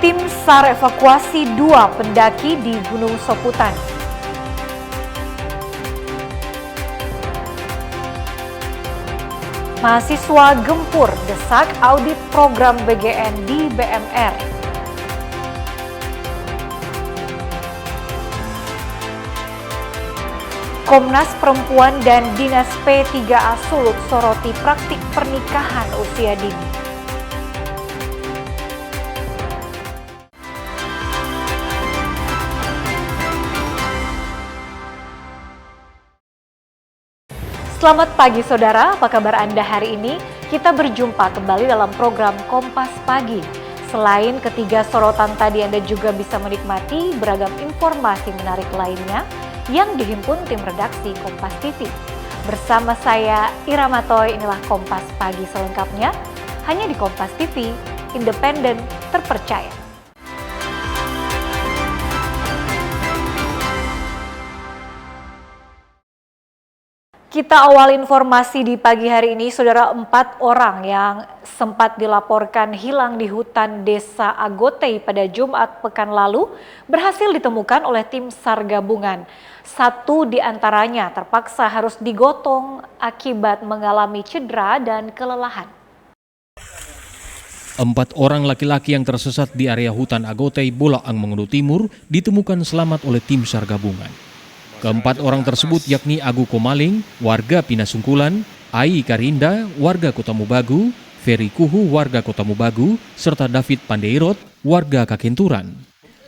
Tim SAR evakuasi 2 pendaki di Gunung Soputan. Mahasiswa gempur desak audit program BGN di BMR. Komnas Perempuan dan Dinas P3A Sulut soroti praktik pernikahan usia dini. Selamat pagi saudara, apa kabar Anda hari ini? Kita berjumpa kembali dalam program Kompas Pagi. Selain ketiga sorotan tadi, Anda juga bisa menikmati beragam informasi menarik lainnya yang dihimpun tim redaksi Kompas TV. Bersama saya Ira Matoy, inilah Kompas Pagi selengkapnya, hanya di Kompas TV, independen, terpercaya. Kita awal informasi di pagi hari ini, saudara. 4 orang yang sempat dilaporkan hilang di hutan Desa Agotei pada Jumat pekan lalu berhasil ditemukan oleh tim SAR gabungan. 1 di antaranya terpaksa harus digotong akibat mengalami cedera dan kelelahan. 4 orang laki-laki yang tersesat di area hutan Agotei, Bolaang Mengedu Timur ditemukan selamat oleh tim SAR gabungan. Ke-4 orang tersebut yakni Agu Komaling, warga Pinasungkulan, Ai Karinda, warga Kota Mubagu, Ferry Kuhu, warga Kota Mubagu, serta David Pandeirot, warga Kakenturan.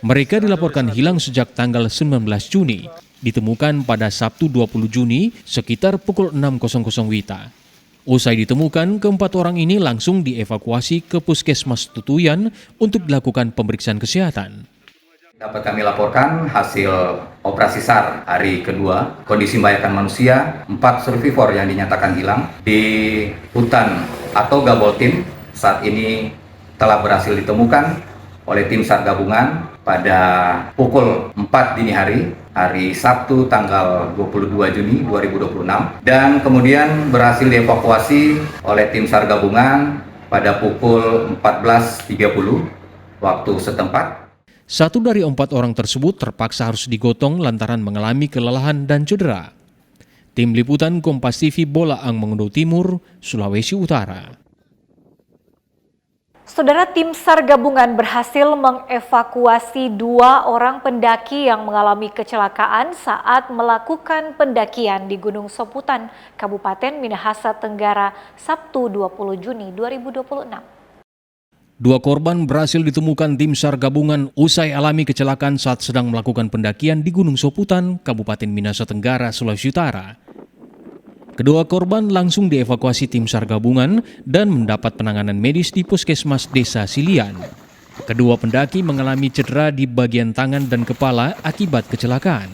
Mereka dilaporkan hilang sejak tanggal 19 Juni, ditemukan pada Sabtu 20 Juni sekitar pukul 6.00 WITA. Usai ditemukan, ke-4 orang ini langsung dievakuasi ke Puskesmas Tutuyan untuk dilakukan pemeriksaan kesehatan. Dapat kami laporkan hasil operasi SAR hari kedua, kondisi membahayakan manusia, 4 survivor yang dinyatakan hilang di hutan atau Gaboltim saat ini telah berhasil ditemukan oleh tim SAR gabungan pada pukul 4 dini hari Sabtu tanggal 22 Juni 2026 dan kemudian berhasil dievakuasi oleh tim SAR gabungan pada pukul 14.30 waktu setempat. 1 dari 4 orang tersebut terpaksa harus digotong lantaran mengalami kelelahan dan cedera. Tim Liputan Kompas TV, Bolaang Mengedu Timur, Sulawesi Utara. Saudara, tim SAR gabungan berhasil mengevakuasi 2 orang pendaki yang mengalami kecelakaan saat melakukan pendakian di Gunung Soputan, Kabupaten Minahasa Tenggara, Sabtu 20 Juni 2026. 2 korban berhasil ditemukan tim SAR gabungan usai alami kecelakaan saat sedang melakukan pendakian di Gunung Soputan, Kabupaten Minahasa Tenggara, Sulawesi Utara. Kedua korban langsung dievakuasi tim SAR gabungan dan mendapat penanganan medis di Puskesmas Desa Silian. Kedua pendaki mengalami cedera di bagian tangan dan kepala akibat kecelakaan.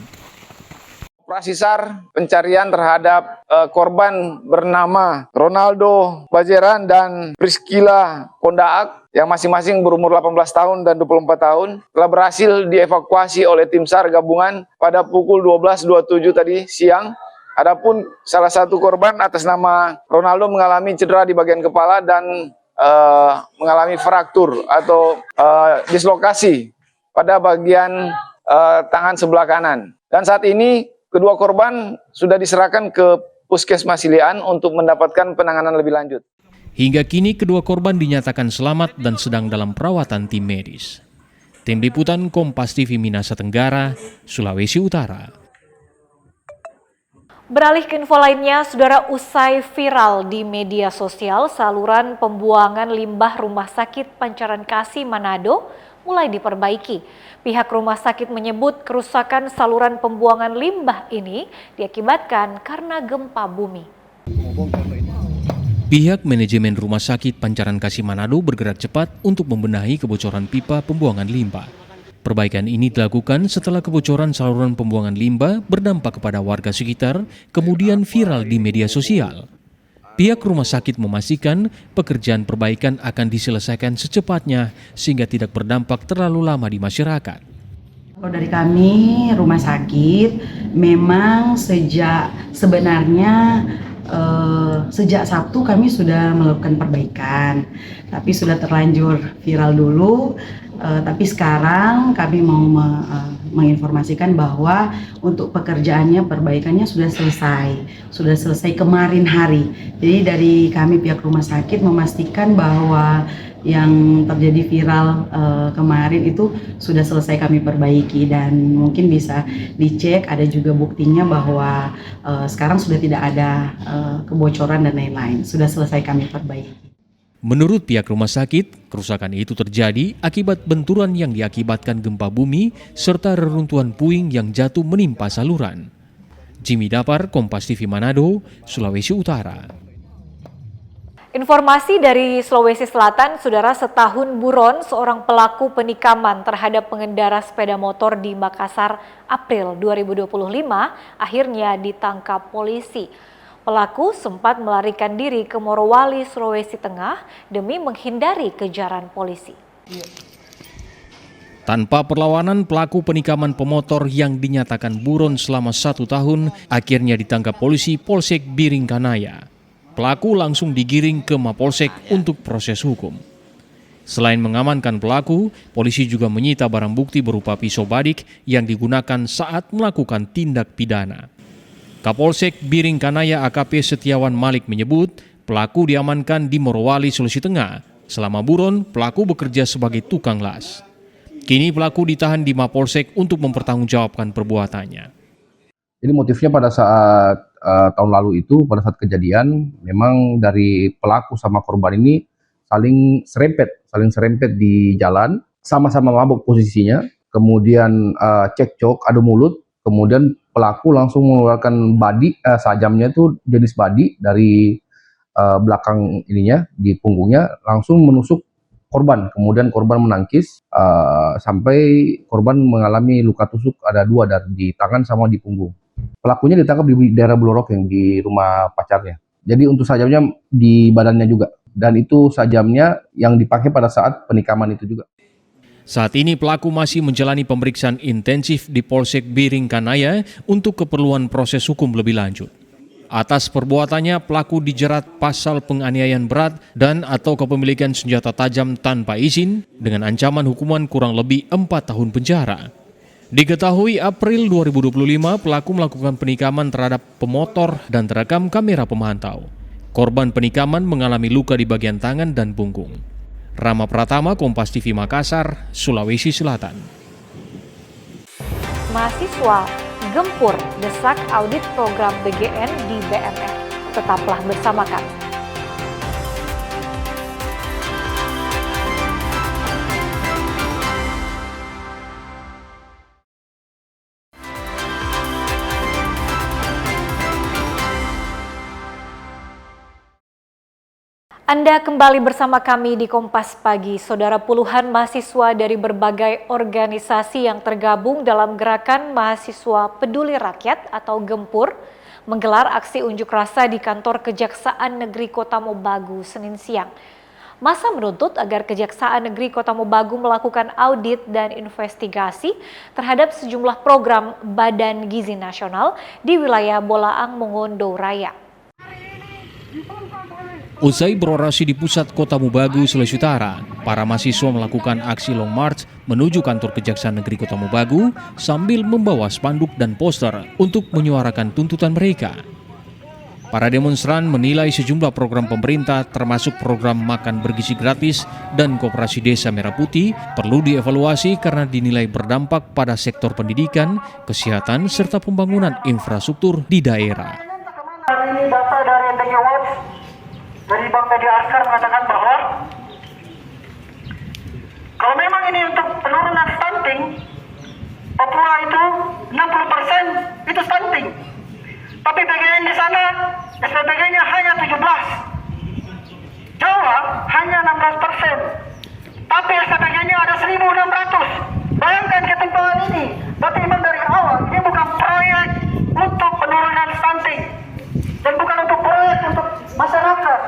Operasi SAR pencarian terhadap korban bernama Ronaldo Bajeran dan Priscila Pondaak yang masing-masing berumur 18 tahun dan 24 tahun telah berhasil dievakuasi oleh tim SAR gabungan pada pukul 12.27 tadi siang. Adapun salah satu korban atas nama Ronaldo mengalami cedera di bagian kepala dan mengalami fraktur atau dislokasi pada bagian tangan sebelah kanan. Dan saat ini kedua korban sudah diserahkan ke Puskesmas Silian untuk mendapatkan penanganan lebih lanjut. Hingga kini kedua korban dinyatakan selamat dan sedang dalam perawatan tim medis. Tim Liputan Kompas TV Minahasa Tenggara, Sulawesi Utara. Beralih ke info lainnya, saudara, usai viral di media sosial, saluran pembuangan limbah Rumah Sakit Pancaran Kasih Manado mulai diperbaiki. Pihak rumah sakit menyebut kerusakan saluran pembuangan limbah ini diakibatkan karena gempa bumi. Pihak manajemen Rumah Sakit Pancaran Kasih Manado bergerak cepat untuk membenahi kebocoran pipa pembuangan limbah. Perbaikan ini dilakukan setelah kebocoran saluran pembuangan limbah berdampak kepada warga sekitar, kemudian viral di media sosial. Pihak rumah sakit memastikan pekerjaan perbaikan akan diselesaikan secepatnya sehingga tidak berdampak terlalu lama di masyarakat. Kalau dari kami rumah sakit memang sebenarnya sejak Sabtu kami sudah melakukan perbaikan, tapi sudah terlanjur viral dulu Tapi sekarang kami mau menginformasikan bahwa untuk pekerjaannya, perbaikannya sudah selesai kemarin hari. Jadi dari kami pihak rumah sakit memastikan bahwa yang terjadi viral kemarin itu sudah selesai kami perbaiki, dan mungkin bisa dicek, ada juga buktinya bahwa sekarang sudah tidak ada kebocoran dan lain-lain, sudah selesai kami perbaiki. Menurut pihak rumah sakit, kerusakan itu terjadi akibat benturan yang diakibatkan gempa bumi serta reruntuhan puing yang jatuh menimpa saluran. Jimmy Dapar, Kompas TV Manado, Sulawesi Utara. Informasi dari Sulawesi Selatan, Saudara, setahun buron seorang pelaku penikaman terhadap pengendara sepeda motor di Makassar April 2025 akhirnya ditangkap polisi. Pelaku sempat melarikan diri ke Morowali, Sulawesi Tengah demi menghindari kejaran polisi. Tanpa perlawanan, pelaku penikaman pemotor yang dinyatakan buron selama 1 tahun akhirnya ditangkap polisi Polsek Biringkanaya. Pelaku langsung digiring ke Mapolsek untuk proses hukum. Selain mengamankan pelaku, polisi juga menyita barang bukti berupa pisau badik yang digunakan saat melakukan tindak pidana. Kapolsek Biringkanaya AKP Setiawan Malik menyebut pelaku diamankan di Morowali, Sulawesi Tengah. Selama buron, pelaku bekerja sebagai tukang las. Kini pelaku ditahan di Mapolsek untuk mempertanggungjawabkan perbuatannya. Jadi motifnya pada saat tahun lalu itu, pada saat kejadian, memang dari pelaku sama korban ini saling serempet di jalan, sama-sama mabuk posisinya, kemudian cekcok, adu mulut, kemudian pelaku langsung mengeluarkan badi, sajamnya itu jenis badi dari belakang ininya, di punggungnya, langsung menusuk korban. Kemudian korban menangkis sampai korban mengalami luka tusuk ada 2 di tangan sama di punggung. Pelakunya ditangkap di daerah Blorokeng di rumah pacarnya. Jadi untuk sajamnya di badannya juga, dan itu sajamnya yang dipakai pada saat penikaman itu juga. Saat ini pelaku masih menjalani pemeriksaan intensif di Polsek Biringkanaya untuk keperluan proses hukum lebih lanjut. Atas perbuatannya, pelaku dijerat pasal penganiayaan berat dan atau kepemilikan senjata tajam tanpa izin dengan ancaman hukuman kurang lebih 4 tahun penjara. Diketahui April 2025 pelaku melakukan penikaman terhadap pemotor dan terekam kamera pemantau. Korban penikaman mengalami luka di bagian tangan dan punggung. Rama Pratama, Kompas TV Makassar, Sulawesi Selatan. Mahasiswa gempur desak audit program BGN di BMR. Tetaplah bersama kami. Anda kembali bersama kami di Kompas Pagi. Saudara, puluhan mahasiswa dari berbagai organisasi yang tergabung dalam gerakan mahasiswa peduli rakyat atau Gempur menggelar aksi unjuk rasa di kantor Kejaksaan Negeri Kota Mobagu Senin siang. Massa menuntut agar Kejaksaan Negeri Kota Mobagu melakukan audit dan investigasi terhadap sejumlah program Badan Gizi Nasional di wilayah Bolaang Mongondo Raya. Usai berorasi di pusat Kota Mobagu, Sulawesi Utara, para mahasiswa melakukan aksi long march menuju kantor Kejaksaan Negeri Kota Mobagu sambil membawa spanduk dan poster untuk menyuarakan tuntutan mereka. Para demonstran menilai sejumlah program pemerintah termasuk program makan bergizi gratis dan Koperasi Desa Merah Putih perlu dievaluasi karena dinilai berdampak pada sektor pendidikan, kesehatan, serta pembangunan infrastruktur di daerah. Hari ini data dari NTG Watch dari Bang Teddy Askar mengatakan bahwa kalau memang ini untuk penurunan stunting, Papua itu 60% itu stunting. Tapi PGN di sana, SPPG-nya hanya 17. Jawa hanya 16%. Tapi SPPG-nya ada 1.600. Bayangkan ketimpangan ini. Berarti memang dari awal ini bukan proyek untuk penurunan stunting. Dan bukan untuk proyek untuk masyarakat.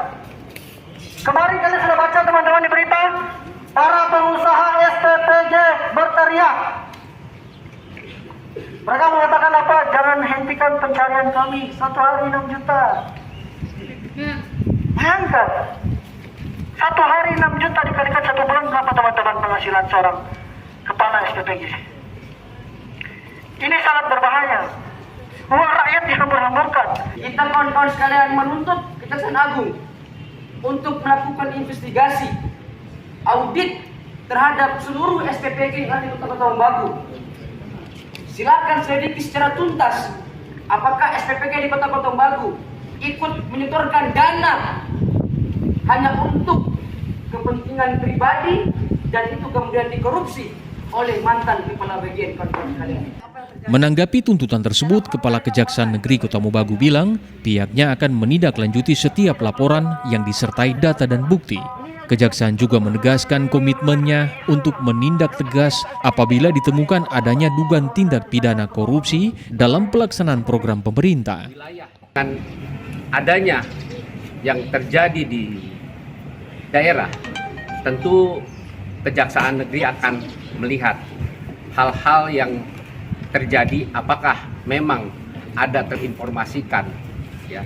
Kemarin kalian sudah baca teman-teman di berita, para pengusaha SPPG berteriak. Mereka mengatakan apa? Jangan hentikan pencarian kami, 1 hari 6 juta. Bayangkan, 1 1 hari 6 juta dikalikan 1 bulan berapa teman-teman penghasilan seorang kepala SPPG? Ini sangat berbahaya. Uang rakyat dihambur-hamburkan. Kita kawan-kawan sekalian menuntut Kejaksaan Agung untuk melakukan investigasi, audit terhadap seluruh SPPG yang ada di Kota Tombagu. Silakan selidiki secara tuntas apakah SPPG di Kota Tombagu ikut menyetorkan dana hanya untuk kepentingan pribadi dan itu kemudian dikorupsi oleh mantan kepala bagian kawan-kawan sekalian. Menanggapi tuntutan tersebut, Kepala Kejaksaan Negeri Kota Mobagu bilang pihaknya akan menindaklanjuti setiap laporan yang disertai data dan bukti. Kejaksaan juga menegaskan komitmennya untuk menindak tegas apabila ditemukan adanya dugaan tindak pidana korupsi dalam pelaksanaan program pemerintah. Dengan adanya yang terjadi di daerah, tentu Kejaksaan Negeri akan melihat hal-hal yang terjadi, apakah memang ada terinformasikan ya,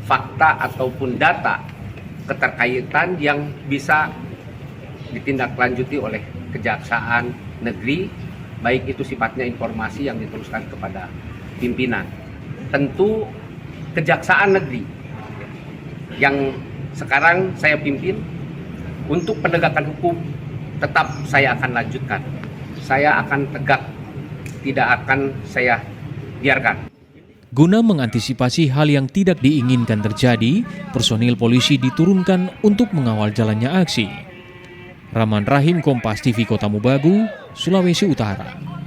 fakta ataupun data keterkaitan yang bisa ditindaklanjuti oleh Kejaksaan Negeri, baik itu sifatnya informasi yang diteruskan kepada pimpinan. Tentu Kejaksaan Negeri yang sekarang saya pimpin, untuk penegakan hukum tetap saya akan lanjutkan. Saya akan tegak, tidak akan saya biarkan. Guna mengantisipasi hal yang tidak diinginkan terjadi, personil polisi diturunkan untuk mengawal jalannya aksi. Rahman Rahim, Kompas TV, Kota Mobagu, Sulawesi Utara.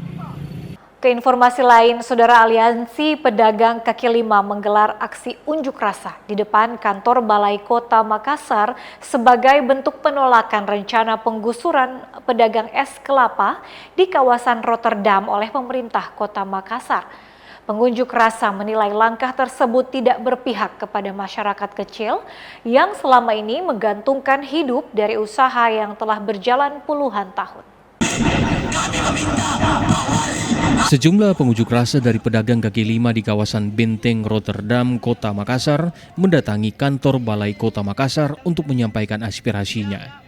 Ke informasi lain, Saudara, Aliansi Pedagang Kaki Lima menggelar aksi unjuk rasa di depan kantor Balai Kota Makassar sebagai bentuk penolakan rencana penggusuran pedagang es kelapa di kawasan Rotterdam oleh pemerintah Kota Makassar. Pengunjuk rasa menilai langkah tersebut tidak berpihak kepada masyarakat kecil yang selama ini menggantungkan hidup dari usaha yang telah berjalan puluhan tahun. Sejumlah pengunjuk rasa dari pedagang kaki lima di kawasan Benteng Rotterdam, Kota Makassar mendatangi kantor Balai Kota Makassar untuk menyampaikan aspirasinya.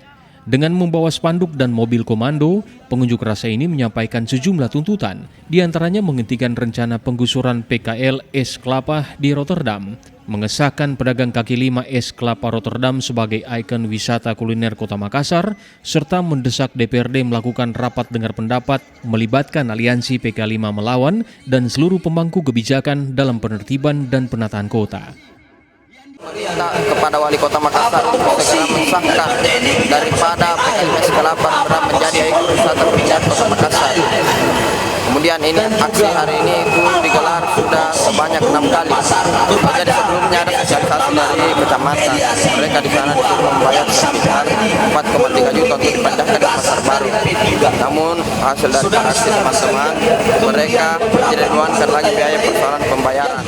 Dengan membawa spanduk dan mobil komando, pengunjuk rasa ini menyampaikan sejumlah tuntutan, diantaranya menghentikan rencana penggusuran PKL Es Kelapa di Rotterdam, mengesahkan pedagang kaki lima Es Kelapa Rotterdam sebagai ikon wisata kuliner Kota Makassar, serta mendesak DPRD melakukan rapat dengar pendapat melibatkan aliansi PK5 Melawan dan seluruh pemangku kebijakan dalam penertiban dan penataan kota. Meminta kepada Wali Kota Makassar untuk segera mensahkan daripada PKL Es Kelapa Rotterdam menjadi ikon wisata kuliner Kota Makassar. Kemudian ini aksi hari ini itu digelar sudah sebanyak 6 kali. Jadi sebelumnya ada sosialisasi dari kecamatan. Mereka di sana disuruh membayar sekitar 4,3 juta untuk dipindahkan ke Pasar Baru. Namun hasil dari aksi teman-teman, mereka tidak diluangkan lagi biaya persoalan pembayaran.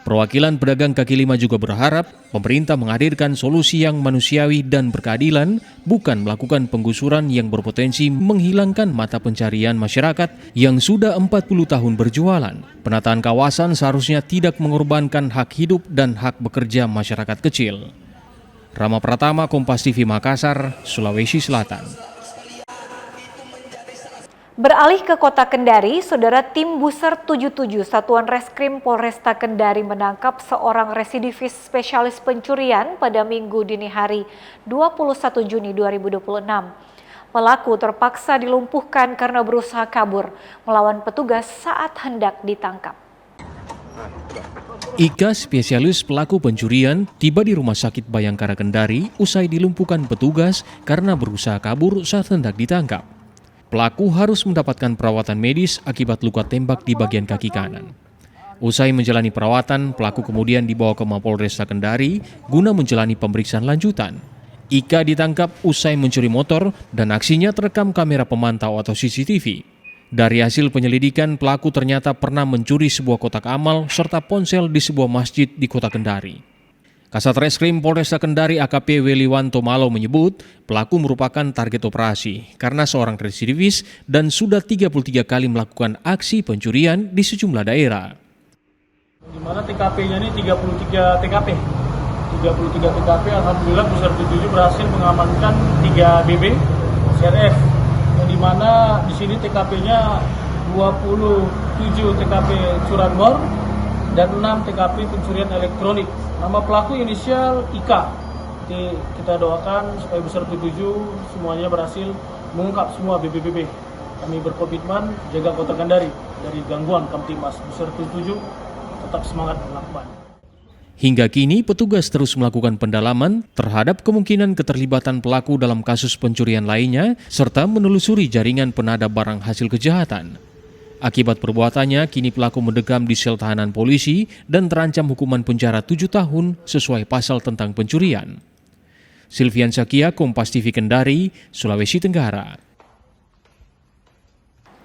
Perwakilan pedagang kaki lima juga berharap pemerintah menghadirkan solusi yang manusiawi dan berkeadilan, bukan melakukan penggusuran yang berpotensi menghilangkan mata pencarian masyarakat yang sudah 40 tahun berjualan. Penataan kawasan seharusnya tidak mengorbankan hak hidup dan hak bekerja masyarakat kecil. Rama Pratama, Kompas TV Makassar, Sulawesi Selatan. Beralih ke Kota Kendari, Saudara, tim Buser 77 Satuan Reskrim Polresta Kendari menangkap seorang residivis spesialis pencurian pada Minggu dini hari 21 Juni 2026. Pelaku terpaksa dilumpuhkan karena berusaha kabur melawan petugas saat hendak ditangkap. Ika, spesialis pelaku pencurian, tiba di Rumah Sakit Bayangkara Kendari usai dilumpuhkan petugas karena berusaha kabur saat hendak ditangkap. Pelaku harus mendapatkan perawatan medis akibat luka tembak di bagian kaki kanan. Usai menjalani perawatan, pelaku kemudian dibawa ke Mapolresta Kendari guna menjalani pemeriksaan lanjutan. Ika ditangkap usai mencuri motor dan aksinya terekam kamera pemantau atau CCTV. Dari hasil penyelidikan, pelaku ternyata pernah mencuri sebuah kotak amal serta ponsel di sebuah masjid di Kota Kendari. Kasat Reskrim Polresta Kendari AKP Weliwanto Malo menyebut pelaku merupakan target operasi karena seorang residivis dan sudah 33 kali melakukan aksi pencurian di sejumlah daerah. Di mana TKP-nya ini 33 TKP 33 TKP, alhamdulillah Pusat 7 berhasil mengamankan 3 BB CRF, yang dimana di sini TKP-nya 27 TKP curanmor dan 6 TKP pencurian elektronik. Nama pelaku inisial Ika. Jadi kita doakan supaya Pusat 7 semuanya berhasil mengungkap semua BB-BB. Kami berkomitmen jaga Kota Kendari dari gangguan Kamtibmas. Pusat 7 tetap semangat melakukan. Hingga kini, petugas terus melakukan pendalaman terhadap kemungkinan keterlibatan pelaku dalam kasus pencurian lainnya, serta menelusuri jaringan penada barang hasil kejahatan. Akibat perbuatannya, kini pelaku mendekam di sel tahanan polisi dan terancam hukuman penjara 7 tahun sesuai pasal tentang pencurian. Silvian Sakia, Kompas TV Kendari, Sulawesi Tenggara.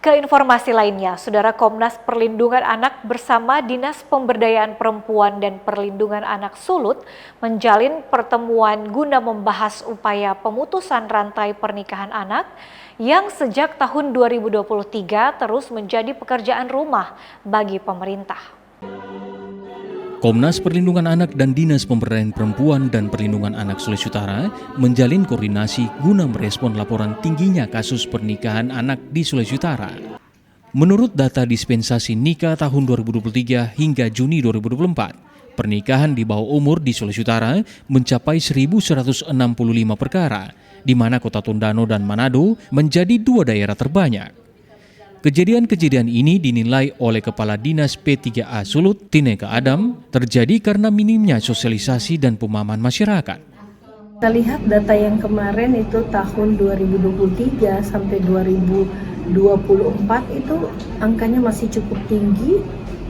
Ke informasi lainnya, Saudara, Komnas Perlindungan Anak bersama Dinas Pemberdayaan Perempuan dan Perlindungan Anak Sulut menjalin pertemuan guna membahas upaya pemutusan rantai pernikahan anak yang sejak tahun 2023 terus menjadi pekerjaan rumah bagi pemerintah. Komnas Perlindungan Anak dan Dinas Pemberdayaan Perempuan dan Perlindungan Anak Sulawesi Utara menjalin koordinasi guna merespon laporan tingginya kasus pernikahan anak di Sulawesi Utara. Menurut data dispensasi nikah tahun 2023 hingga Juni 2024, pernikahan di bawah umur di Sulawesi Utara mencapai 1.165 perkara, di mana Kota Tondano dan Manado menjadi 2 daerah terbanyak. Kejadian-kejadian ini dinilai oleh Kepala Dinas P3A Sulut, Tineka Adam, terjadi karena minimnya sosialisasi dan pemahaman masyarakat. Kita lihat data yang kemarin itu tahun 2023 sampai 2024 itu angkanya masih cukup tinggi.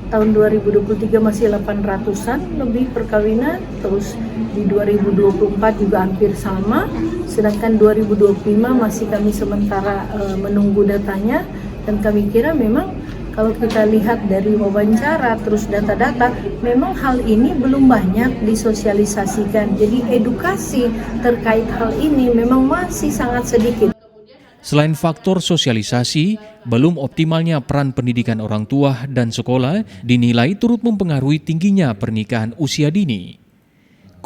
Tahun 2023 masih 800-an lebih perkawinan, terus di 2024 juga hampir sama, sedangkan 2025 masih kami sementara menunggu datanya. Dan kami kira memang kalau kita lihat dari wawancara terus data-data, memang hal ini belum banyak disosialisasikan. Jadi edukasi terkait hal ini memang masih sangat sedikit. Selain faktor sosialisasi, belum optimalnya peran pendidikan orang tua dan sekolah dinilai turut mempengaruhi tingginya pernikahan usia dini.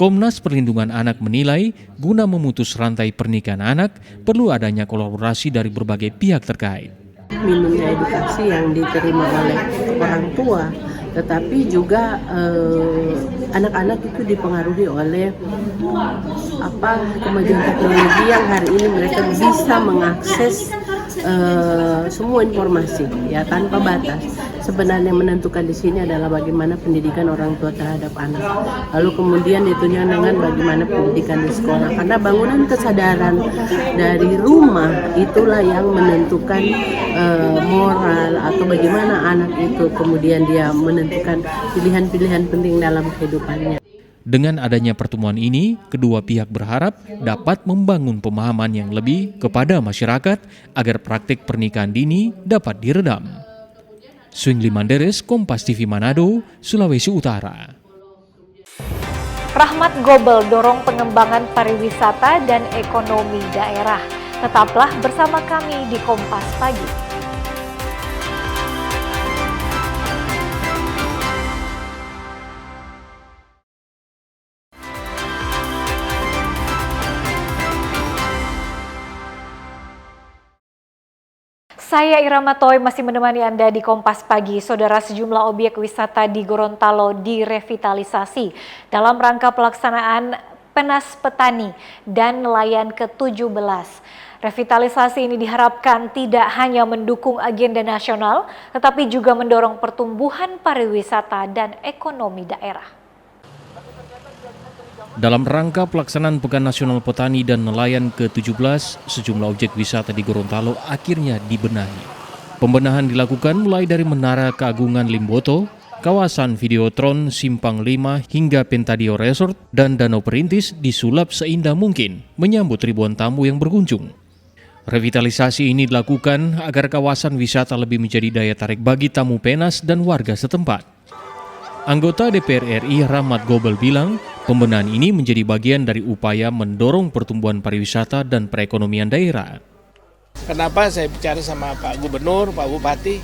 Komnas Perlindungan Anak menilai, guna memutus rantai pernikahan anak, perlu adanya kolaborasi dari berbagai pihak terkait. Minimnya edukasi yang diterima oleh orang tua, tetapi juga anak-anak itu dipengaruhi oleh kemajuan teknologi yang hari ini mereka bisa mengakses semua informasi ya tanpa batas. Sebenarnya menentukan di sini adalah bagaimana pendidikan orang tua terhadap anak. Lalu kemudian ditunjukkan dengan bagaimana pendidikan di sekolah. Karena bangunan kesadaran dari rumah itulah yang menentukan moral atau bagaimana anak itu kemudian dia menentukan pilihan-pilihan penting dalam kehidupannya. Dengan adanya pertemuan ini, kedua pihak berharap dapat membangun pemahaman yang lebih kepada masyarakat agar praktik pernikahan dini dapat diredam. Swingli Manderes, Kompas TV Manado, Sulawesi Utara. Rahmat Gobel dorong pengembangan pariwisata dan ekonomi daerah. Tetaplah bersama kami di Kompas Pagi. Saya Irama Toy masih menemani Anda di Kompas Pagi. Saudara, sejumlah objek wisata di Gorontalo direvitalisasi dalam rangka pelaksanaan Penas Petani dan Nelayan ke-17. Revitalisasi ini diharapkan tidak hanya mendukung agenda nasional, tetapi juga mendorong pertumbuhan pariwisata dan ekonomi daerah. Dalam rangka pelaksanaan Pekan Nasional Petani dan Nelayan ke-17, sejumlah objek wisata di Gorontalo akhirnya dibenahi. Pembenahan dilakukan mulai dari Menara Keagungan Limboto, kawasan Videotron Simpang 5 hingga Pentadio Resort dan Danau Perintis disulap seindah mungkin menyambut ribuan tamu yang berkunjung. Revitalisasi ini dilakukan agar kawasan wisata lebih menjadi daya tarik bagi tamu Penas dan warga setempat. Anggota DPR RI Rahmat Gobel bilang, pembenahan ini menjadi bagian dari upaya mendorong pertumbuhan pariwisata dan perekonomian daerah. Kenapa saya bicara sama Pak Gubernur, Pak Bupati,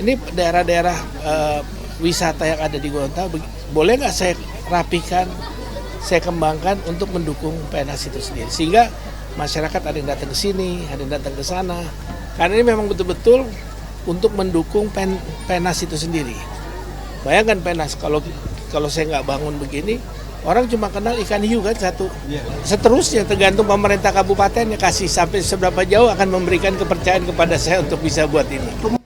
ini daerah-daerah wisata yang ada di Gorontalo, boleh nggak saya rapikan, saya kembangkan untuk mendukung PNS itu sendiri. Sehingga masyarakat ada yang datang ke sini, ada yang datang ke sana. Karena ini memang betul-betul untuk mendukung PNS itu sendiri. Bayangkan PNS, kalau saya nggak bangun begini, orang cuma kenal ikan hiu kan satu. Seterusnya tergantung pemerintah kabupaten kasih sampai seberapa jauh akan memberikan kepercayaan kepada saya untuk bisa buat ini.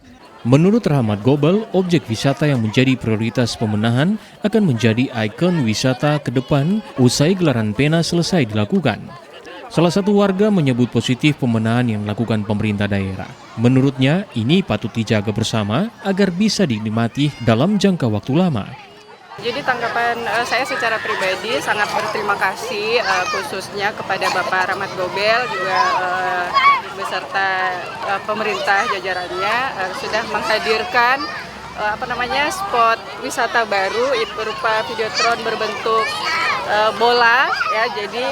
Menurut Rahmat Gobel, objek wisata yang menjadi prioritas pemenahan akan menjadi ikon wisata ke depan usai gelaran pena selesai dilakukan. Salah satu warga menyebut positif pemenahan yang dilakukan pemerintah daerah. Menurutnya, ini patut dijaga bersama agar bisa dinikmati dalam jangka waktu lama. Jadi tanggapan saya secara pribadi sangat berterima kasih khususnya kepada Bapak Rahmat Gobel juga beserta pemerintah jajarannya sudah menghadirkan spot wisata baru berupa videotron berbentuk bola ya. Jadi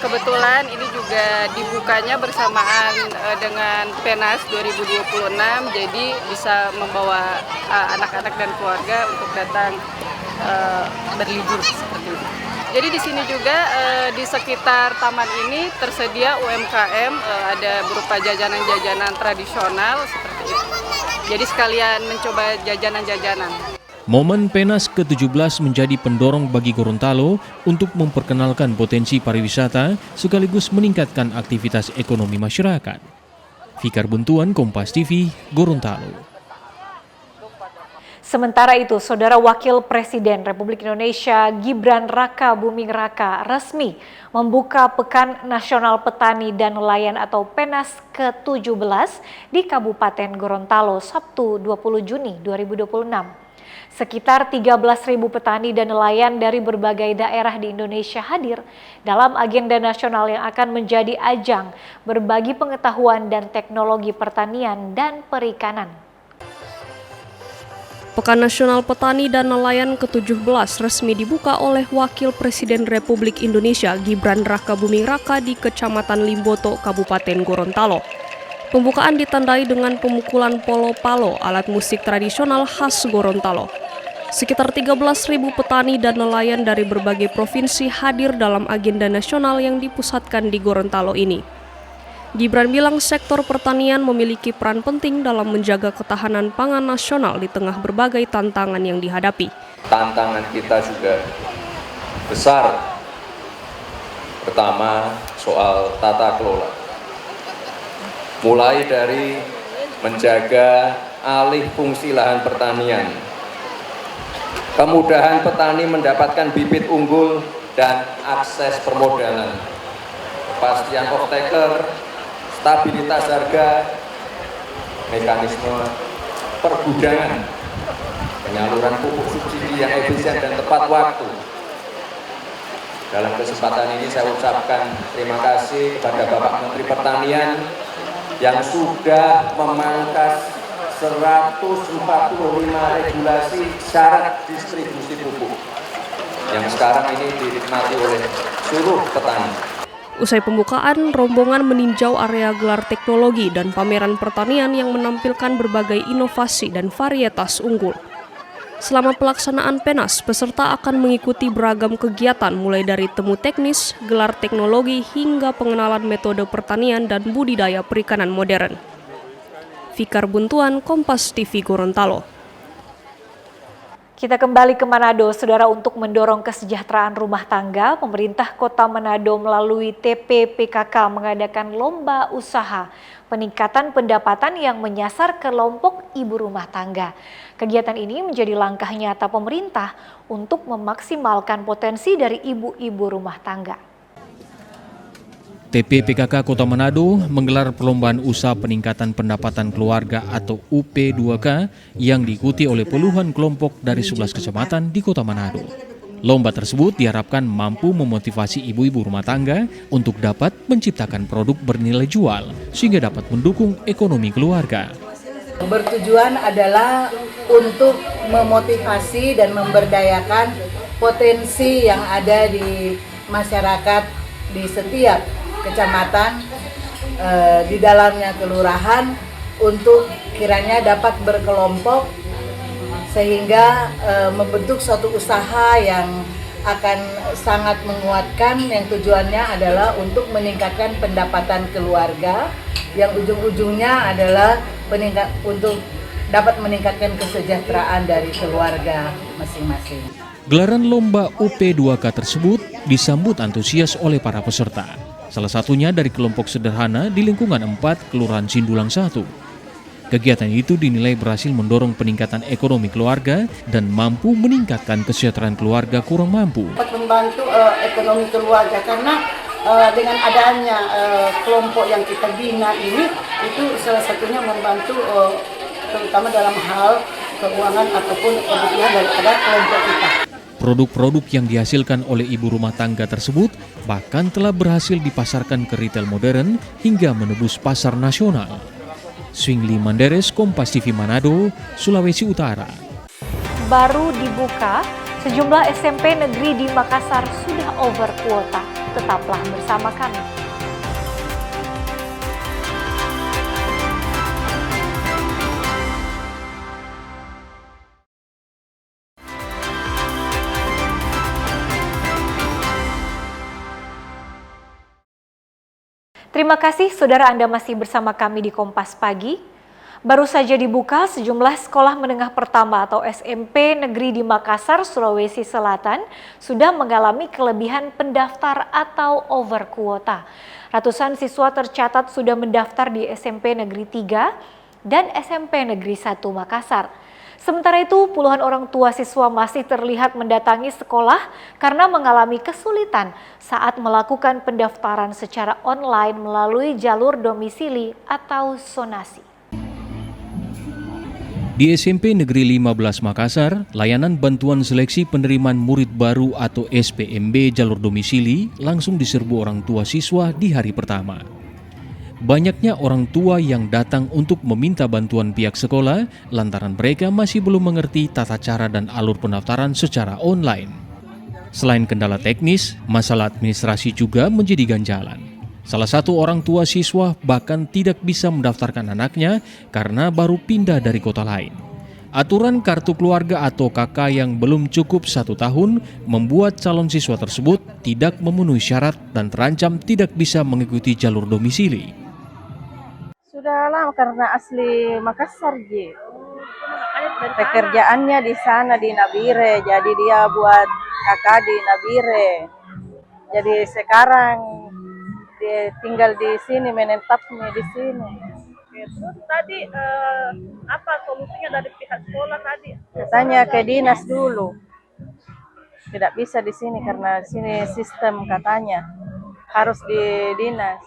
kebetulan ini juga dibukanya bersamaan dengan PENAS 2026, jadi bisa membawa anak-anak dan keluarga untuk datang berlibur seperti itu. Jadi di sini juga di sekitar taman ini tersedia UMKM, ada berupa jajanan-jajanan tradisional seperti itu. Jadi sekalian mencoba jajanan-jajanan. Momen PENAS ke-17 menjadi pendorong bagi Gorontalo untuk memperkenalkan potensi pariwisata sekaligus meningkatkan aktivitas ekonomi masyarakat. Fikar Buntuan, Kompas TV, Gorontalo. Sementara itu, Saudara Wakil Presiden Republik Indonesia Gibran Raka Buming Raka resmi membuka Pekan Nasional Petani dan Nelayan atau PENAS ke-17 di Kabupaten Gorontalo Sabtu 20 Juni 2026. Sekitar 13.000 petani dan nelayan dari berbagai daerah di Indonesia hadir dalam agenda nasional yang akan menjadi ajang berbagi pengetahuan dan teknologi pertanian dan perikanan. Pekan Nasional Petani dan Nelayan ke-17 resmi dibuka oleh Wakil Presiden Republik Indonesia Gibran Raka Buming Raka di Kecamatan Limboto, Kabupaten Gorontalo. Pembukaan ditandai dengan pemukulan polo-palo, alat musik tradisional khas Gorontalo. Sekitar 13.000 petani dan nelayan dari berbagai provinsi hadir dalam agenda nasional yang dipusatkan di Gorontalo ini. Gibran bilang sektor pertanian memiliki peran penting dalam menjaga ketahanan pangan nasional di tengah berbagai tantangan yang dihadapi. Tantangan kita juga besar. Pertama, soal tata kelola. Mulai dari menjaga alih fungsi lahan pertanian, kemudahan petani mendapatkan bibit unggul dan akses permodalan, kepastian off-taker, stabilitas harga, mekanisme pergudangan, penyaluran pupuk subsidi yang efisien dan tepat waktu. Dalam kesempatan ini saya ucapkan terima kasih kepada Bapak Menteri Pertanian yang sudah memangkas 145 regulasi syarat distribusi pupuk yang sekarang ini dinikmati oleh seluruh petani. Usai pembukaan, rombongan meninjau area gelar teknologi dan pameran pertanian yang menampilkan berbagai inovasi dan varietas unggul. Selama pelaksanaan PENAS, peserta akan mengikuti beragam kegiatan mulai dari temu teknis, gelar teknologi, hingga pengenalan metode pertanian dan budidaya perikanan modern. Fikar Buntuan, Kompas TV Gorontalo. Kita kembali ke Manado, Saudara. Untuk mendorong kesejahteraan rumah tangga, pemerintah Kota Manado melalui TPPKK mengadakan lomba usaha peningkatan pendapatan yang menyasar kelompok ibu rumah tangga. Kegiatan ini menjadi langkah nyata pemerintah untuk memaksimalkan potensi dari ibu-ibu rumah tangga. TPPKK Kota Manado menggelar perlombaan usaha peningkatan pendapatan keluarga atau UP2K yang diikuti oleh puluhan kelompok dari 11 kecamatan di Kota Manado. Lomba tersebut diharapkan mampu memotivasi ibu-ibu rumah tangga untuk dapat menciptakan produk bernilai jual sehingga dapat mendukung ekonomi keluarga. Bertujuan adalah untuk memotivasi dan memberdayakan potensi yang ada di masyarakat di setiap kecamatan, di dalamnya kelurahan, untuk kiranya dapat berkelompok sehingga membentuk suatu usaha yang akan sangat menguatkan, yang tujuannya adalah untuk meningkatkan pendapatan keluarga, yang ujung-ujungnya adalah untuk dapat meningkatkan kesejahteraan dari keluarga masing-masing. Gelaran lomba UP2K tersebut disambut antusias oleh para peserta. Salah satunya dari kelompok sederhana di lingkungan 4 Kelurahan Sindulang 1. Kegiatan itu dinilai berhasil mendorong peningkatan ekonomi keluarga dan mampu meningkatkan kesejahteraan keluarga kurang mampu. Dapat membantu ekonomi keluarga karena dengan adanya kelompok yang kita bina ini, itu salah satunya membantu terutama dalam hal keuangan ataupun kebutuhan daripada kelompok kita. Produk-produk yang dihasilkan oleh ibu rumah tangga tersebut bahkan telah berhasil dipasarkan ke retail modern hingga menembus pasar nasional. Swingli Manderes, Kompas TV Manado, Sulawesi Utara. Baru dibuka, sejumlah SMP negeri di Makassar sudah over kuota. Tetaplah bersama kami. Terima kasih saudara Anda masih bersama kami di Kompas Pagi. Baru saja dibuka sejumlah sekolah menengah pertama atau SMP negeri di Makassar, Sulawesi Selatan sudah mengalami kelebihan pendaftar atau over kuota. Ratusan siswa tercatat sudah mendaftar di SMP Negeri 3 dan SMP Negeri 1 Makassar. Sementara itu, puluhan orang tua siswa masih terlihat mendatangi sekolah karena mengalami kesulitan saat melakukan pendaftaran secara online melalui jalur domisili atau zonasi. Di SMP Negeri 15 Makassar, layanan bantuan seleksi penerimaan murid baru atau SPMB jalur domisili langsung diserbu orang tua siswa di hari pertama. Banyaknya orang tua yang datang untuk meminta bantuan pihak sekolah lantaran mereka masih belum mengerti tata cara dan alur pendaftaran secara online. Selain kendala teknis, masalah administrasi juga menjadi ganjalan. Salah satu orang tua siswa bahkan tidak bisa mendaftarkan anaknya karena baru pindah dari kota lain. Aturan kartu keluarga atau KK yang belum cukup 1 tahun membuat calon siswa tersebut tidak memenuhi syarat dan terancam tidak bisa mengikuti jalur domisili. Sudah lama karena asli Makassar, Ji. Pekerjaannya di sana di Nabire, jadi dia buat kakak di Nabire. Jadi sekarang dia tinggal di sini, menetapnya di sini. Terus tadi apa solusinya dari pihak sekolah tadi? Katanya ke dinas dulu. Tidak bisa di sini karena di sini sistem katanya harus di dinas.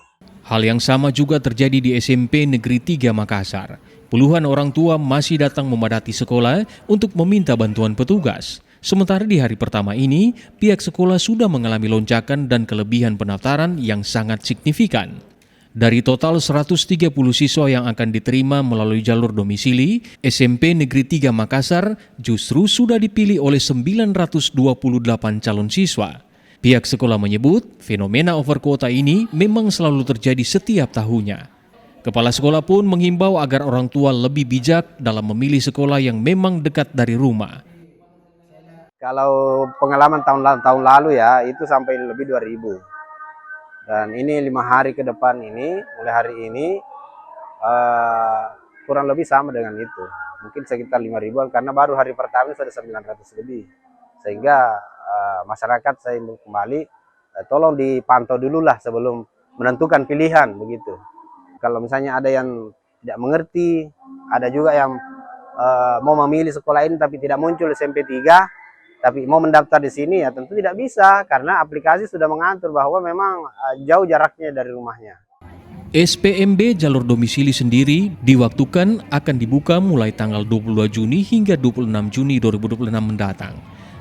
Hal yang sama juga terjadi di SMP Negeri 3 Makassar. Puluhan orang tua masih datang memadati sekolah untuk meminta bantuan petugas. Sementara di hari pertama ini, pihak sekolah sudah mengalami lonjakan dan kelebihan pendaftaran yang sangat signifikan. Dari total 130 siswa yang akan diterima melalui jalur domisili, SMP Negeri 3 Makassar justru sudah dipilih oleh 928 calon siswa. Pihak sekolah menyebut fenomena over kuota ini memang selalu terjadi setiap tahunnya. Kepala sekolah pun menghimbau agar orang tua lebih bijak dalam memilih sekolah yang memang dekat dari rumah. Kalau pengalaman tahun lalu ya, itu sampai lebih 2.000. Dan ini 5 hari ke depan ini, mulai hari ini, kurang lebih sama dengan itu. Mungkin sekitar 5.000-an, karena baru hari pertama sudah 900 lebih. Sehingga masyarakat saya kembali, tolong dipantau dulu lah sebelum menentukan pilihan begitu. Kalau misalnya ada yang tidak mengerti, ada juga yang mau memilih sekolah ini tapi tidak muncul SMP 3, tapi mau mendaftar di sini ya tentu tidak bisa karena aplikasi sudah mengatur bahwa memang jauh jaraknya dari rumahnya. SPMB jalur domisili sendiri diwaktukan akan dibuka mulai tanggal 22 Juni hingga 26 Juni 2026 mendatang.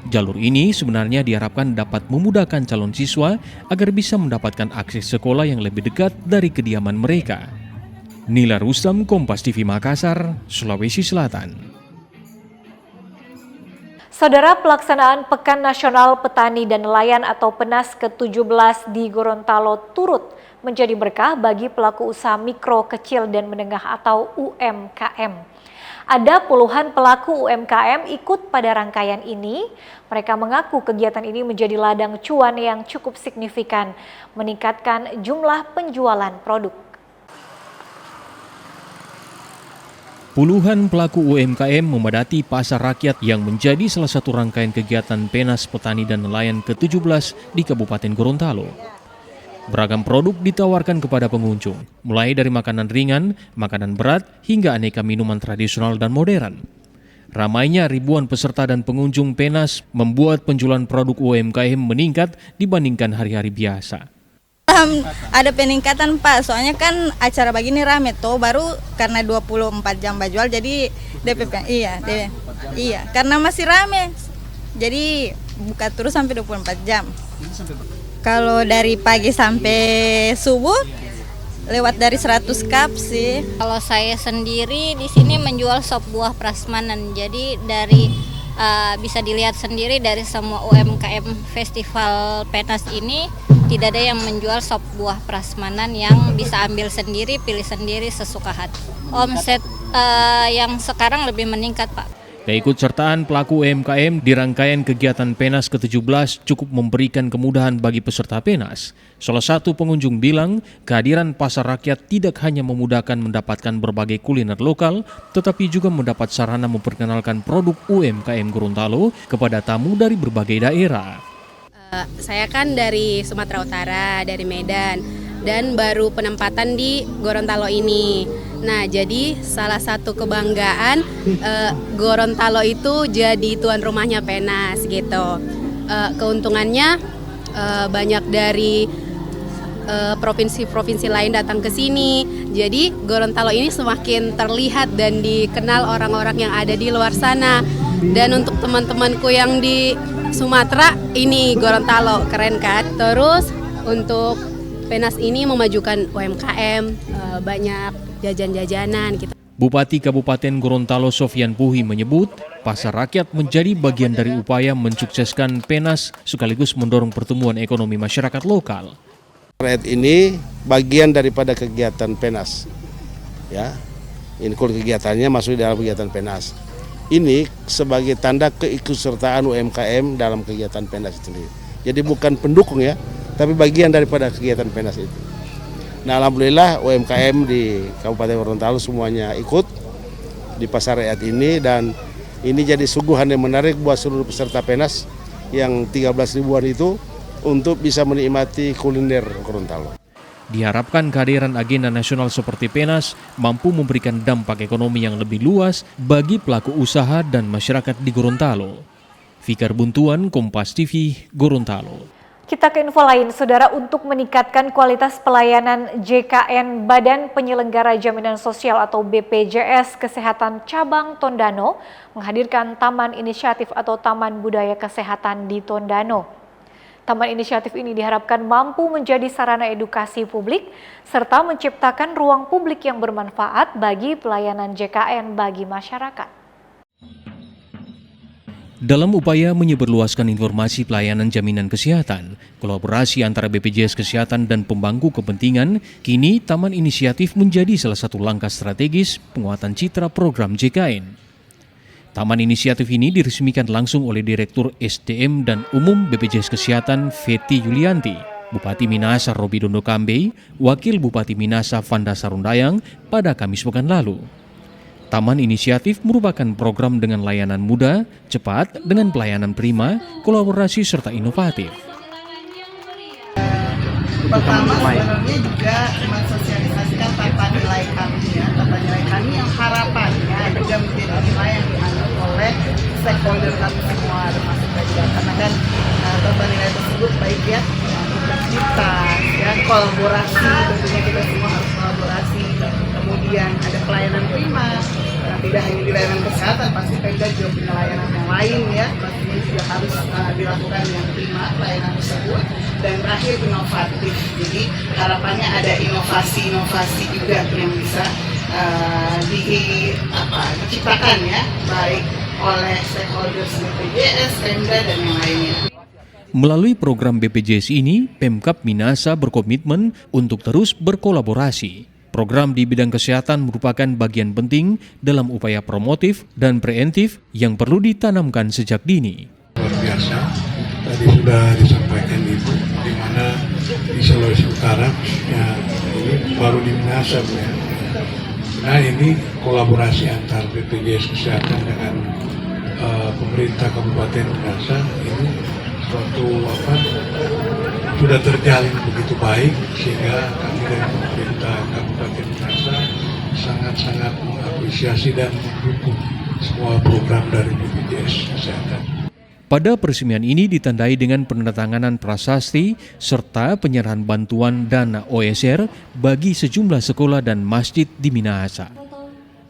Jalur ini sebenarnya diharapkan dapat memudahkan calon siswa agar bisa mendapatkan akses sekolah yang lebih dekat dari kediaman mereka. Nila Rustam, Kompas TV Makassar, Sulawesi Selatan. Saudara, pelaksanaan Pekan Nasional Petani dan Nelayan atau PENAS ke-17 di Gorontalo turut menjadi berkah bagi pelaku usaha mikro, kecil, dan menengah atau UMKM. Ada puluhan pelaku UMKM ikut pada rangkaian ini. Mereka mengaku kegiatan ini menjadi ladang cuan yang cukup signifikan, meningkatkan jumlah penjualan produk. Puluhan pelaku UMKM memadati pasar rakyat yang menjadi salah satu rangkaian kegiatan Penas Petani dan Nelayan ke-17 di Kabupaten Gorontalo. Beragam produk ditawarkan kepada pengunjung, mulai dari makanan ringan, makanan berat, hingga aneka minuman tradisional dan modern. Ramainya ribuan peserta dan pengunjung Penas membuat penjualan produk UMKM meningkat dibandingkan hari-hari biasa. Ada peningkatan Pak, soalnya kan acara begini rame tuh, baru karena 24 jam jual jadi DPP. Iya, karena masih rame. Jadi buka terus sampai 24 jam. Kalau dari pagi sampai subuh lewat dari 100 cup sih. Kalau saya sendiri di sini menjual sop buah prasmanan. Jadi dari bisa dilihat sendiri dari semua UMKM Festival Penas ini tidak ada yang menjual sop buah prasmanan yang bisa ambil sendiri, pilih sendiri sesuka hati. Omset yang sekarang lebih meningkat, Pak. Keikutsertaan pelaku UMKM di rangkaian kegiatan Penas ke-17 cukup memberikan kemudahan bagi peserta Penas. Salah satu pengunjung bilang, kehadiran pasar rakyat tidak hanya memudahkan mendapatkan berbagai kuliner lokal, tetapi juga mendapat sarana memperkenalkan produk UMKM Gorontalo kepada tamu dari berbagai daerah. Saya kan dari Sumatera Utara, dari Medan, dan baru penempatan di Gorontalo ini. Nah, jadi salah satu kebanggaan Gorontalo itu jadi tuan rumahnya Penas gitu. Keuntungannya banyak dari provinsi-provinsi lain datang ke sini. Jadi Gorontalo ini semakin terlihat dan dikenal orang-orang yang ada di luar sana. Dan untuk teman-temanku yang di Sumatera, ini Gorontalo, keren kan? Terus untuk Penas ini memajukan UMKM, banyak jajan-jajanan gitu. Bupati Kabupaten Gorontalo Sofyan Puhi menyebut, pasar rakyat menjadi bagian dari upaya mensukseskan Penas sekaligus mendorong pertumbuhan ekonomi masyarakat lokal. Rakyat ini bagian daripada kegiatan Penas. Ya. Ini kegiatannya masuk dalam kegiatan Penas. Ini sebagai tanda keikutsertaan UMKM dalam kegiatan Penas itu sendiri. Jadi bukan pendukung ya, tapi bagian daripada kegiatan Penas itu. Nah, alhamdulillah UMKM di Kabupaten Gorontalo semuanya ikut di pasar rakyat ini, dan ini jadi suguhan yang menarik buat seluruh peserta Penas yang 13 ribuan itu untuk bisa menikmati kuliner Gorontalo. Diharapkan kehadiran agenda nasional seperti Penas mampu memberikan dampak ekonomi yang lebih luas bagi pelaku usaha dan masyarakat di Gorontalo. Fikar Buntuan, Kompas TV, Gorontalo. Kita ke info lain, Saudara, untuk meningkatkan kualitas pelayanan JKN Badan Penyelenggara Jaminan Sosial atau BPJS Kesehatan Cabang Tondano menghadirkan Taman Inisiatif atau Taman Budaya Kesehatan di Tondano. Taman inisiatif ini diharapkan mampu menjadi sarana edukasi publik serta menciptakan ruang publik yang bermanfaat bagi pelayanan JKN bagi masyarakat. Dalam upaya menyebarluaskan informasi pelayanan jaminan kesehatan, kolaborasi antara BPJS Kesehatan dan pemangku kepentingan, kini Taman Inisiatif menjadi salah satu langkah strategis penguatan citra program JKN. Taman inisiatif ini diresmikan langsung oleh Direktur SDM dan Umum BPJS Kesehatan Feti Yulianti, Bupati Minahasa Robi Dondo Kambe, Wakil Bupati Minahasa Vanda Sarundayang pada Kamis pekan lalu. Taman inisiatif merupakan program dengan layanan mudah, cepat, dengan pelayanan prima, kolaborasi serta inovatif. Pertama sebenarnya juga mensosialisasikan tata nilai kami ya, tata nilai kami yang harapannya juga menjadi nilai yang dianggap oleh stakeholder kami semua, termasuk juga karena kan tata nilai tersebut baik ya integritas, ya kolaborasi, tentunya kita semua harus kolaborasi, kemudian ada pelayanan prima, tidak hanya di layanan kesehatan, pasti juga punya layanan yang lain ya, pastinya juga harus dilakukan yang prima pelayanan tersebut. Dan terakhir inovatif, jadi harapannya ada inovasi-inovasi juga yang bisa diciptakan ya, baik oleh stakeholders BPJS, Pemda, dan yang lainnya. Melalui program BPJS ini, Pemkab Minahasa berkomitmen untuk terus berkolaborasi. Program di bidang kesehatan merupakan bagian penting dalam upaya promotif dan preventif yang perlu ditanamkan sejak dini. Luar biasa, tadi sudah disampaikan Ibu, di mana di Sulawesi Utara, ya, ini baru di Minahasa, ya. Nah ini kolaborasi antar BPJS Kesehatan dengan pemerintah Kabupaten Minahasa ini suatu sudah terjalin begitu baik, sehingga kami dari pemerintah Kabupaten Minahasa sangat-sangat mengapresiasi dan mendukung semua program dari BPJS Kesehatan. Pada peresmian ini ditandai dengan penandatanganan prasasti serta penyerahan bantuan dana OSR bagi sejumlah sekolah dan masjid di Minahasa.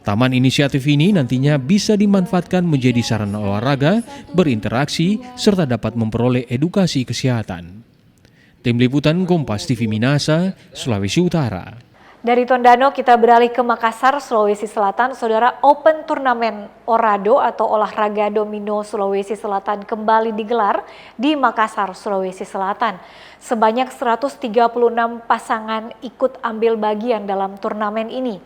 Taman inisiatif ini nantinya bisa dimanfaatkan menjadi sarana olahraga, berinteraksi, serta dapat memperoleh edukasi kesehatan. Tim Liputan Kompas TV Minahasa, Sulawesi Utara. Dari Tondano kita beralih ke Makassar, Sulawesi Selatan. Saudara, Open Turnamen Orado atau olahraga domino Sulawesi Selatan kembali digelar di Makassar, Sulawesi Selatan. Sebanyak 136 pasangan ikut ambil bagian dalam turnamen ini.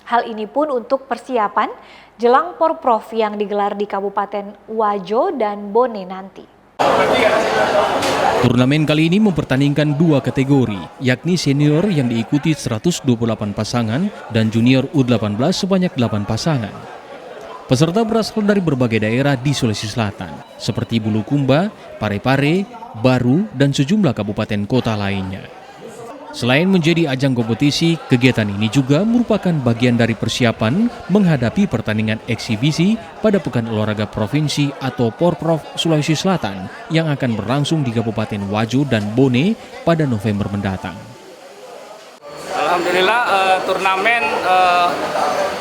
Hal ini pun untuk persiapan jelang Porprov yang digelar di Kabupaten Wajo dan Bone nanti. Turnamen kali ini mempertandingkan dua kategori, yakni senior yang diikuti 128 pasangan dan junior U18 sebanyak 8 pasangan. Peserta berasal dari berbagai daerah di Sulawesi Selatan, seperti Bulukumba, Parepare, Baru, dan sejumlah kabupaten kota lainnya. Selain menjadi ajang kompetisi, kegiatan ini juga merupakan bagian dari persiapan menghadapi pertandingan eksibisi pada Pekan Olahraga Provinsi atau Porprov Sulawesi Selatan yang akan berlangsung di Kabupaten Wajo dan Bone pada November mendatang. Alhamdulillah turnamen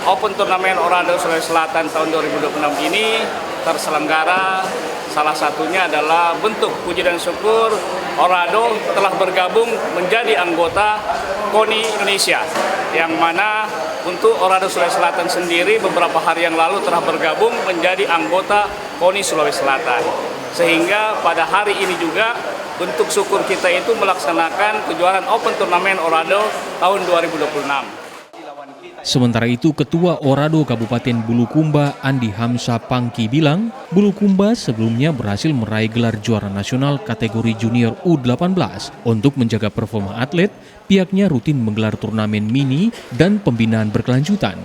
Open Turnamen Orado Sulawesi Selatan tahun 2026 ini terselenggara. Salah satunya adalah bentuk puji dan syukur Orado telah bergabung menjadi anggota KONI Indonesia, yang mana untuk Orado Sulawesi Selatan sendiri beberapa hari yang lalu telah bergabung menjadi anggota KONI Sulawesi Selatan. Sehingga pada hari ini juga bentuk syukur kita itu melaksanakan kejuaraan Open Turnamen Orado tahun 2026. Sementara itu, Ketua Orado Kabupaten Bulukumba Andi Hamsa Pangki bilang, Bulukumba sebelumnya berhasil meraih gelar juara nasional kategori junior U18. Untuk menjaga performa atlet, pihaknya rutin menggelar turnamen mini dan pembinaan berkelanjutan.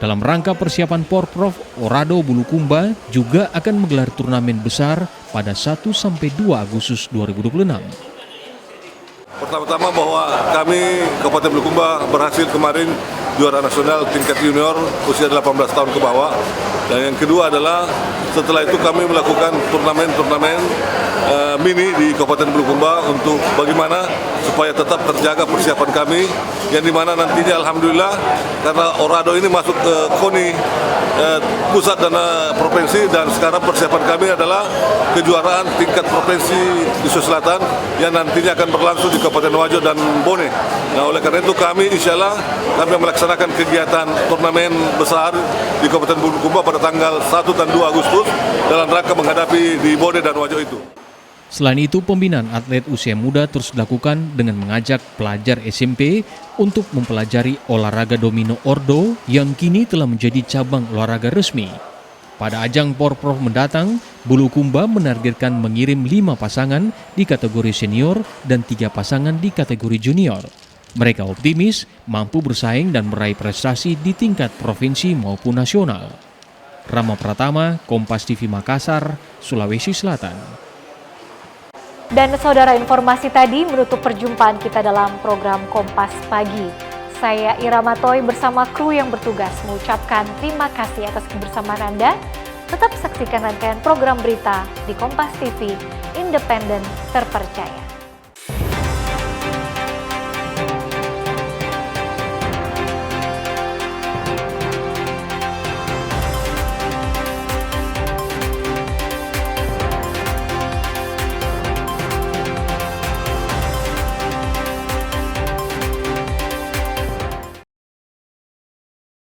Dalam rangka persiapan Porprov, Orado Bulukumba juga akan menggelar turnamen besar pada 1-2 Agustus 2026. Pertama-tama bahwa kami Kabupaten Bulukumba berhasil kemarin juara nasional tingkat junior usia 18 tahun ke bawah. Dan yang kedua adalah setelah itu kami melakukan turnamen mini di Kabupaten Bulukumba untuk bagaimana supaya tetap terjaga persiapan kami, yang dimana nantinya alhamdulillah karena Orado ini masuk ke KONI pusat dan provinsi, dan sekarang persiapan kami adalah kejuaraan tingkat provinsi di Sulawesi Selatan yang nantinya akan berlangsung di Kabupaten Wajo dan Bone. Nah, oleh karena itu kami insya Allah kami melaksanakan kegiatan turnamen besar di Kabupaten Bulukumba pada tanggal 1 dan 2 Agustus dalam rangka menghadapi di Bone dan Wajo itu. Selain itu, pembinaan atlet usia muda terus dilakukan dengan mengajak pelajar SMP untuk mempelajari olahraga domino Ordo yang kini telah menjadi cabang olahraga resmi. Pada ajang Porprov mendatang, Bulukumba menargetkan mengirim 5 pasangan di kategori senior dan 3 pasangan di kategori junior. Mereka optimis mampu bersaing dan meraih prestasi di tingkat provinsi maupun nasional. Rama Pratama, Kompas TV Makassar, Sulawesi Selatan. Dan saudara, informasi tadi menutup perjumpaan kita dalam program Kompas Pagi. Saya Irama Toy bersama kru yang bertugas mengucapkan terima kasih atas kebersamaan Anda. Tetap saksikan rangkaian program berita di Kompas TV, independen, terpercaya.